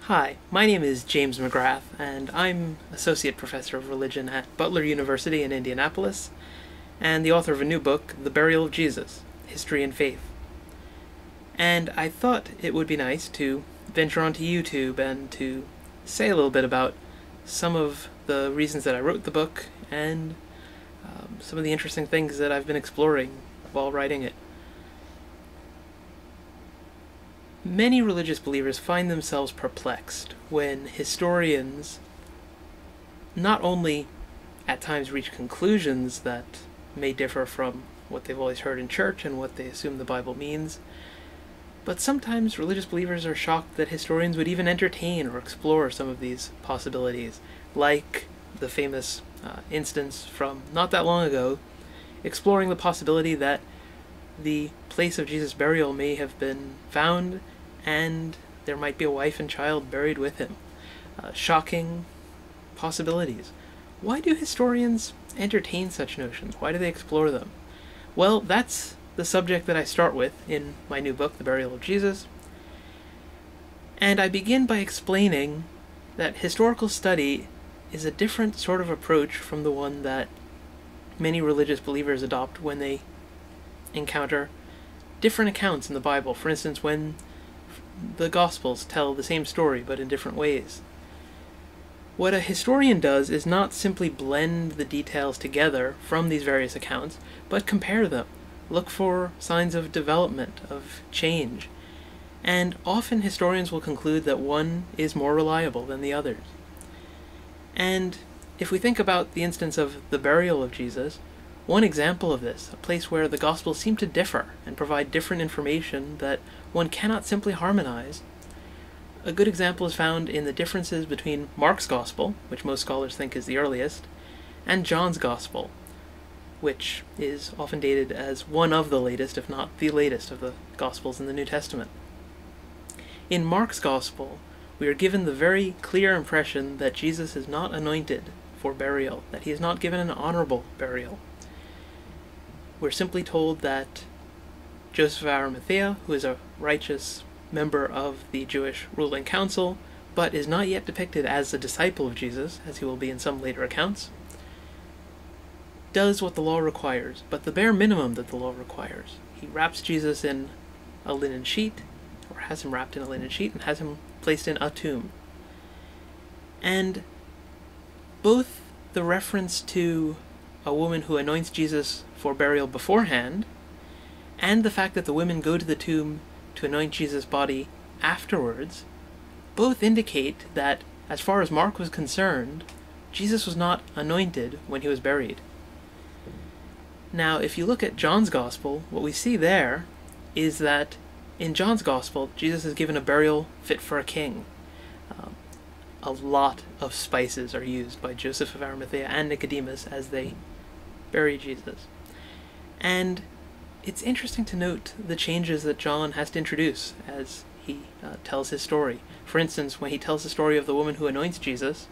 Hi, my name is James McGrath, and I'm Associate Professor of Religion at Butler University in Indianapolis, and the author of a new book, The Burial of Jesus, History and Faith. And I thought it would be nice to venture onto YouTube and to say a little bit about some of the reasons that I wrote the book and some of the interesting things that I've been exploring while writing it. Many religious believers find themselves perplexed when historians not only at times reach conclusions that may differ from what they've always heard in church and what they assume the Bible means, but sometimes religious believers are shocked that historians would even entertain or explore some of these possibilities, like the famous instance from not that long ago, exploring the possibility that the place of Jesus' burial may have been found and there might be a wife and child buried with him. Shocking possibilities. Why do historians entertain such notions? Why do they explore them? Well, that's the subject that I start with in my new book, The Burial of Jesus. And I begin by explaining that historical study is a different sort of approach from the one that many religious believers adopt when they encounter different accounts in the Bible. For instance, when the Gospels tell the same story but in different ways. What a historian does is not simply blend the details together from these various accounts, but compare them, look for signs of development, of change, and often historians will conclude that one is more reliable than the others. And if we think about the instance of the burial of Jesus, one example of this, a place where the Gospels seem to differ and provide different information that one cannot simply harmonize. A good example is found in the differences between Mark's Gospel, which most scholars think is the earliest, and John's Gospel, which is often dated as one of the latest, if not the latest, of the Gospels in the New Testament. In Mark's Gospel, we are given the very clear impression that Jesus is not anointed for burial, that he is not given an honorable burial. We're simply told that Joseph of Arimathea, who is a righteous member of the Jewish ruling council, but is not yet depicted as a disciple of Jesus, as he will be in some later accounts, does what the law requires, but the bare minimum that the law requires. He wraps Jesus in a linen sheet, or has him wrapped in a linen sheet, and has him placed in a tomb. And both the reference to a woman who anoints Jesus for burial beforehand, and the fact that the women go to the tomb to anoint Jesus' body afterwards, both indicate that, as far as Mark was concerned, Jesus was not anointed when he was buried. Now, if you look at John's Gospel, what we see there is that in John's Gospel, Jesus is given a burial fit for a king. A lot of spices are used by Joseph of Arimathea and Nicodemus as they bury Jesus. And it's interesting to note the changes that John has to introduce as he tells his story. For instance, when he tells the story of the woman who anoints Jesus,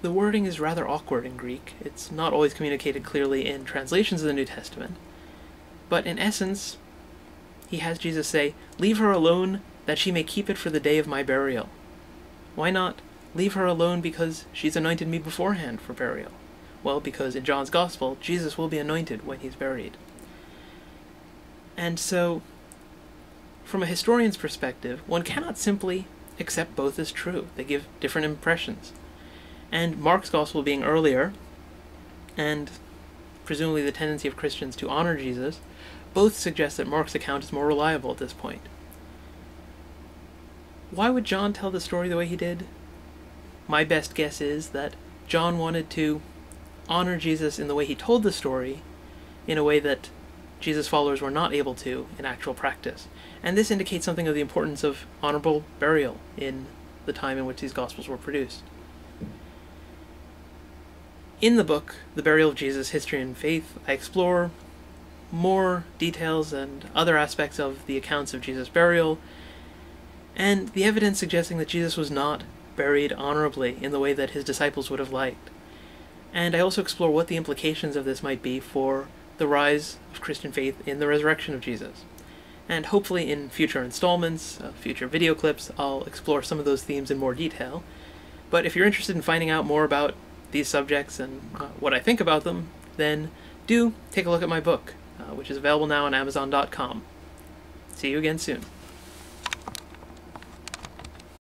the wording is rather awkward in Greek. It's not always communicated clearly in translations of the New Testament. But in essence, he has Jesus say, "Leave her alone, that she may keep it for the day of my burial." Why not leave her alone because she's anointed me beforehand for burial? Well, because in John's Gospel, Jesus will be anointed when he's buried. And so, from a historian's perspective, one cannot simply accept both as true. They give different impressions. And Mark's Gospel being earlier, and presumably the tendency of Christians to honor Jesus, both suggest that Mark's account is more reliable at this point. Why would John tell the story the way he did? My best guess is that John wanted to honor Jesus in the way he told the story, in a way that Jesus' followers were not able to in actual practice. And this indicates something of the importance of honorable burial in the time in which these Gospels were produced. In the book, The Burial of Jesus, History and Faith, I explore more details and other aspects of the accounts of Jesus' burial, and the evidence suggesting that Jesus was not buried honorably in the way that his disciples would have liked. And I also explore what the implications of this might be for the rise of Christian faith in the resurrection of Jesus. and hopefully in future installments, future video clips, I'll explore some of those themes in more detail. But if you're interested in finding out more about these subjects and what I think about them, then do take a look at my book, which is available now on Amazon.com. See you again soon.